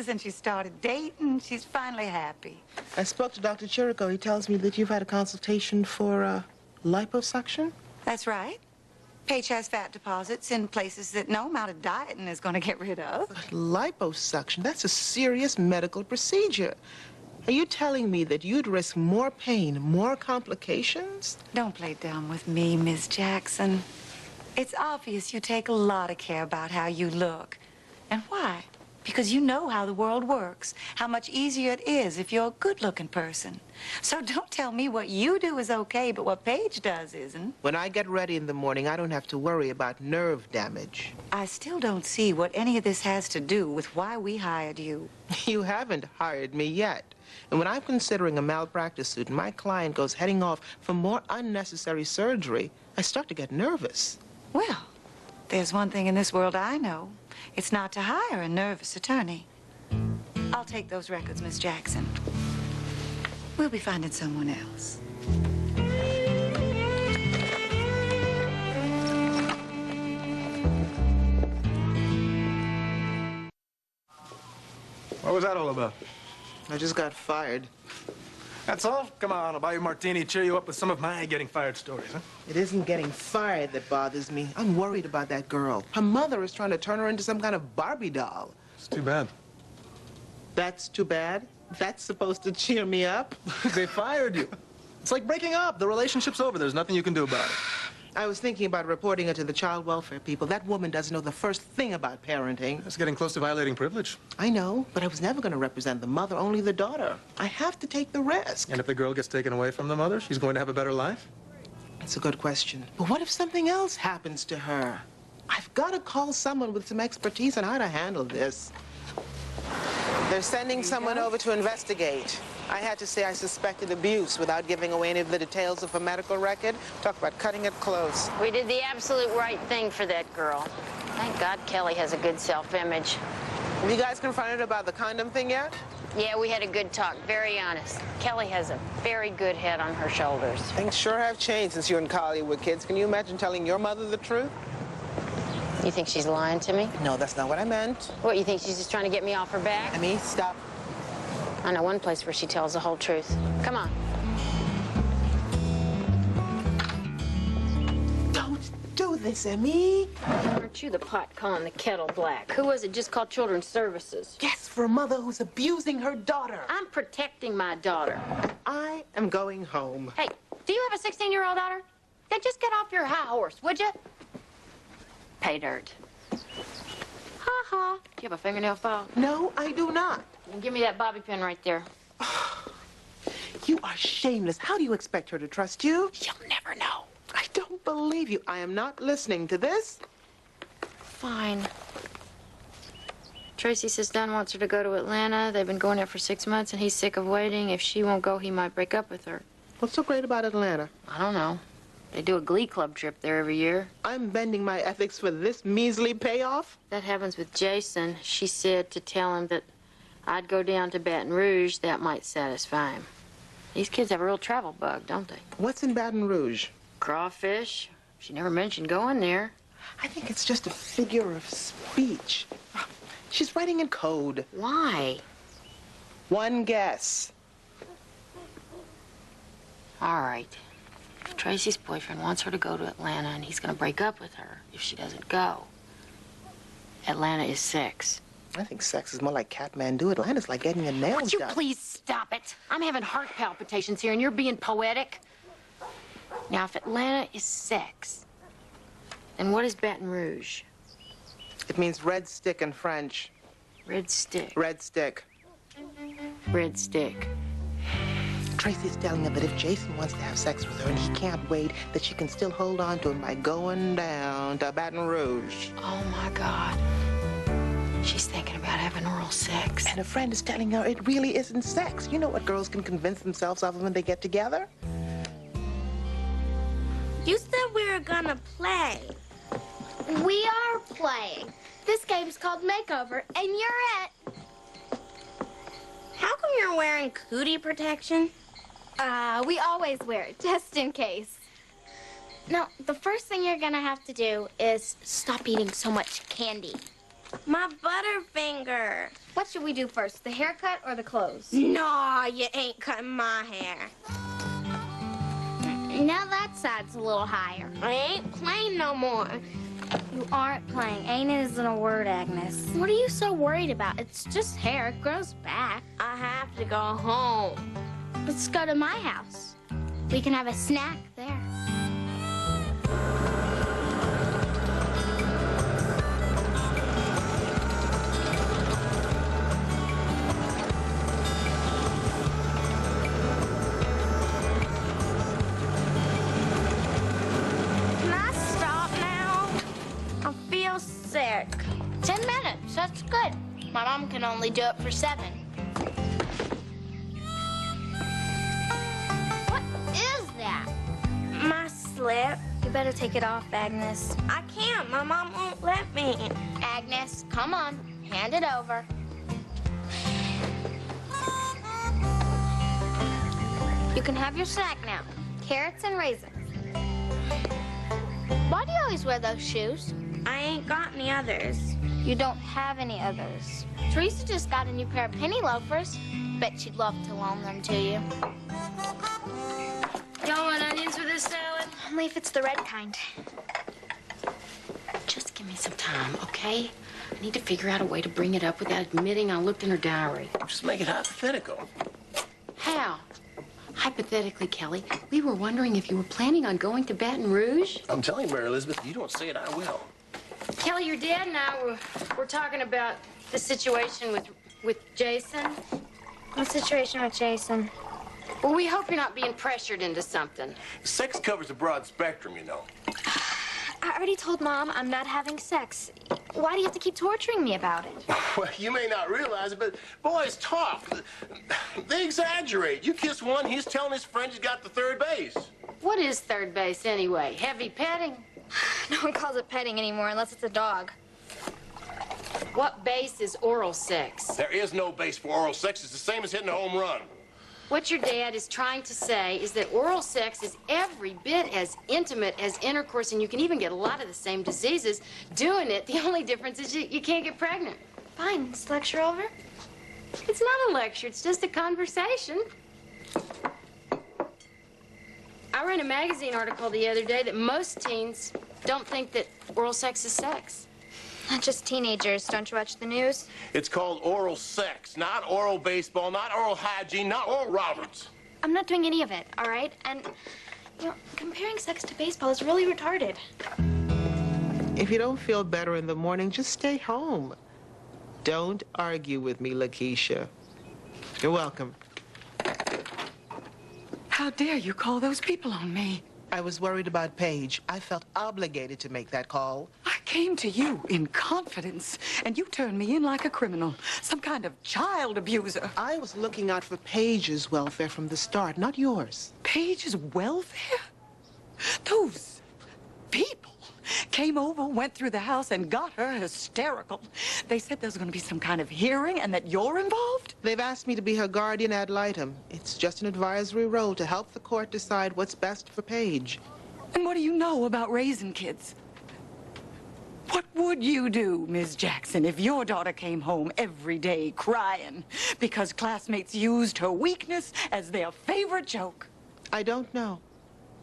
Since you started dating, she's finally happy. I spoke to Dr. Chirico. He tells me that you've had a consultation for liposuction? That's right. Paige has fat deposits in places that no amount of dieting is going to get rid of. But liposuction, that's a serious medical procedure. Are you telling me that you'd risk more pain, more complications? Don't play dumb with me, Miss Jackson. It's obvious you take a lot of care about how you look. And why? Because you know how the world works, how much easier it is if you're a good-looking person. So don't tell me what you do is okay, but what Paige does isn't. When I get ready in the morning, I don't have to worry about nerve damage. I still don't see what any of this has to do with why we hired you. You haven't hired me yet. And when I'm considering a malpractice suit and my client goes heading off for more unnecessary surgery, I start to get nervous. Well, there's one thing in this world I know. It's not to hire a nervous attorney. I'll take those records, Miss Jackson. We'll be finding someone else. What was that all about? I just got fired. That's all? Come on, I'll buy you a martini, cheer you up with some of my getting fired stories, huh? It isn't getting fired that bothers me. I'm worried about that girl. Her mother is trying to turn her into some kind of Barbie doll. It's too bad. That's too bad? That's supposed to cheer me up? They fired you. It's like breaking up. The relationship's over. There's nothing you can do about it. I was thinking about reporting her to the child welfare people. That woman doesn't know the first thing about parenting. That's getting close to violating privilege. I know, but I was never going to represent the mother, only the daughter. I have to take the risk. And if the girl gets taken away from the mother, she's going to have a better life? That's a good question. But what if something else happens to her? I've got to call someone with some expertise on how to handle this. They're sending someone over to investigate. I had to say I suspected abuse without giving away any of the details of a medical record. Talk about cutting it close. We did the absolute right thing for that girl. Thank God Kelly has a good self-image. Have you guys confronted about the condom thing yet? Yeah, we had a good talk, very honest. Kelly has a very good head on her shoulders. Things sure have changed since you and Colliar were kids. Can you imagine telling your mother the truth? You think she's lying to me? No, that's not what I meant. What, you think she's just trying to get me off her back? I mean, stop. I know one place where she tells the whole truth. Come on. Don't do this, Emmy. Aren't you the pot calling the kettle black? Who was it just called Children's Services? Yes, for a mother who's abusing her daughter. I'm protecting my daughter. I am going home. Hey, do you have a 16-year-old daughter? Then just get off your high horse, would you? Pay dirt. Ha-ha. Do you have a fingernail file? No, I do not. And give me that bobby pin right there. You are shameless. How do you expect her to trust you? You'll never know. I don't believe you. I am not listening to this. Fine. Tracy says Don wants her to go to Atlanta. They've been going there for 6 months, and he's sick of waiting. If she won't go, he might break up with her. What's so great about Atlanta? I don't know. They do a glee club trip there every year. I'm bending my ethics for this measly payoff? That happens with Jason. She said to tell him that I'd go down to Baton Rouge. That might satisfy him. These kids have a real travel bug, don't they? What's in Baton Rouge? Crawfish. She never mentioned going there. I think it's just a figure of speech. She's writing in code. Why? One guess. All right. If Tracy's boyfriend wants her to go to Atlanta and he's going to break up with her if she doesn't go, Atlanta is sex. I think sex is more like Kathmandu. Atlanta's like getting your nails Would you done. please stop it? I'm having heart palpitations here and you're being poetic. Now, if Atlanta is sex, then what is Baton Rouge? It means red stick in French. Red stick. Red stick. Red stick. Tracy's telling her that if Jason wants to have sex with her and he can't wait, that she can still hold on to him by going down to Baton Rouge. Oh, my God. She's thinking about having oral sex. And a friend is telling her it really isn't sex. You know what girls can convince themselves of when they get together? You said we were gonna play. We are playing. This game's called Makeover, and you're it. How come you're wearing cootie protection? We always wear it, just in case. Now, the first thing you're gonna have to do is stop eating so much candy. My Butterfinger. What should we do first, the haircut or the clothes? No, you ain't cutting my hair. Now that side's a little higher. I ain't playing no more. You aren't playing. Ain't isn't a word, Agnes. What are you so worried about? It's just hair. It grows back. I have to go home. Let's go to my house. We can have a snack there. Can I stop now? I feel sick. 10 minutes. That's good. My mom can only do it for 7. What is that? My slip. You better take it off, Agnes. I can't. My mom won't let me. Agnes, come on. Hand it over. You can have your snack now. Carrots and raisins. Why do you always wear those shoes? I ain't got any others. You don't have any others. Teresa just got a new pair of penny loafers. Bet she'd love to loan them to you. Y'all want onions with this salad? Only if it's the red kind. Just give me some time, okay? I need to figure out a way to bring it up without admitting I looked in her diary. Just make it hypothetical. How? Hypothetically, Kelly, we were wondering if you were planning on going to Baton Rouge. I'm telling you, Mary Elizabeth, if you don't say it, I will. Kelly, your dad and I were talking about the situation with Jason. What situation with Jason? Well, we hope you're not being pressured into something. Sex covers a broad spectrum, you know. I already told Mom I'm not having sex. Why do you have to keep torturing me about it? Well, you may not realize it, but boys talk. They exaggerate. You kiss one, he's telling his friend he's got the third base. What is third base anyway? Heavy petting? No one calls it petting anymore unless it's a dog. What base is oral sex? There is no base for oral sex. It's the same as hitting a home run. What your dad is trying to say is that oral sex is every bit as intimate as intercourse, and you can even get a lot of the same diseases doing it. The only difference is you can't get pregnant. Fine, is the lecture over? It's not a lecture, it's just a conversation. I read a magazine article the other day that most teens don't think that oral sex is sex. Not just teenagers. Don't you watch the news? It's called oral sex, not oral baseball, not oral hygiene, not oral Roberts. I'm not doing any of it, all right? And, you know, comparing sex to baseball is really retarded. If you don't feel better in the morning, just stay home. Don't argue with me, Lakeisha. You're welcome. How dare you call those people on me? I was worried about Paige. I felt obligated to make that call. I came to you in confidence, and you turned me in like a criminal, some kind of child abuser. I was looking out for Paige's welfare from the start, not yours. Paige's welfare? Those people came over, went through the house, and got her hysterical. They said there's going to be some kind of hearing and that you're involved? They've asked me to be her guardian ad litem. It's just an advisory role to help the court decide what's best for Paige. And what do you know about raising kids? What would you do, Ms. Jackson, if your daughter came home every day crying because classmates used her weakness as their favorite joke? I don't know,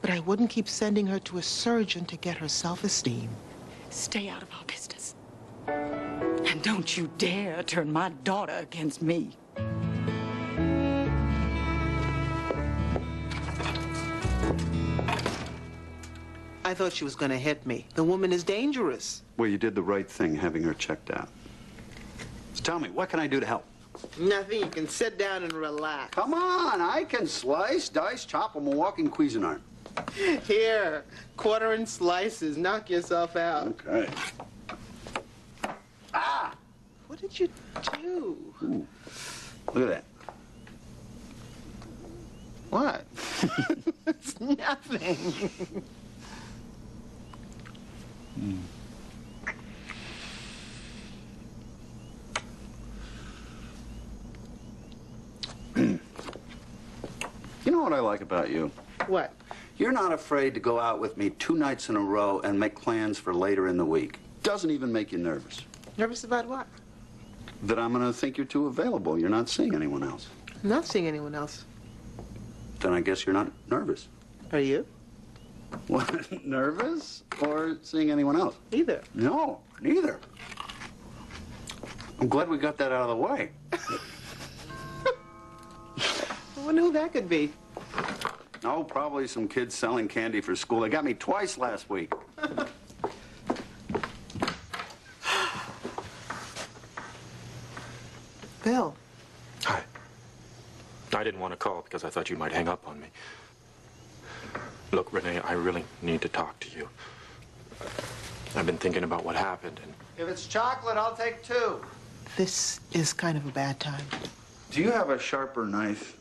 but I wouldn't keep sending her to a surgeon to get her self-esteem. Stay out of our business. And don't you dare turn my daughter against me. I thought she was going to hit me. The woman is dangerous. Well, you did the right thing having her checked out. So tell me, what can I do to help? Nothing. You can sit down and relax. Come on, I can slice, dice, chop. I'm a walking Cuisinart. Here, quarter in slices. Knock yourself out. Okay. Ah! What did you do? Ooh. Look at that. What? It's nothing. You know what I like about you? What? You're not afraid to go out with me 2 nights in a row and make plans for later in the week. Doesn't even make you nervous. Nervous about what? that I'm going to think you're too available. You're not seeing anyone else. I'm not seeing anyone else. Then I guess you're not nervous. Are you? What, nervous or seeing anyone else? Either. No, neither. I'm glad we got that out of the way. I wonder who that could be. Oh, probably some kids selling candy for school. They got me twice last week. Bill. Hi. I didn't want to call because I thought you might hang up on me. Look, Rene, I really need to talk to you. I've been thinking about what happened, and If it's chocolate, I'll take 2. This is kind of a bad time. Do you have a sharper knife?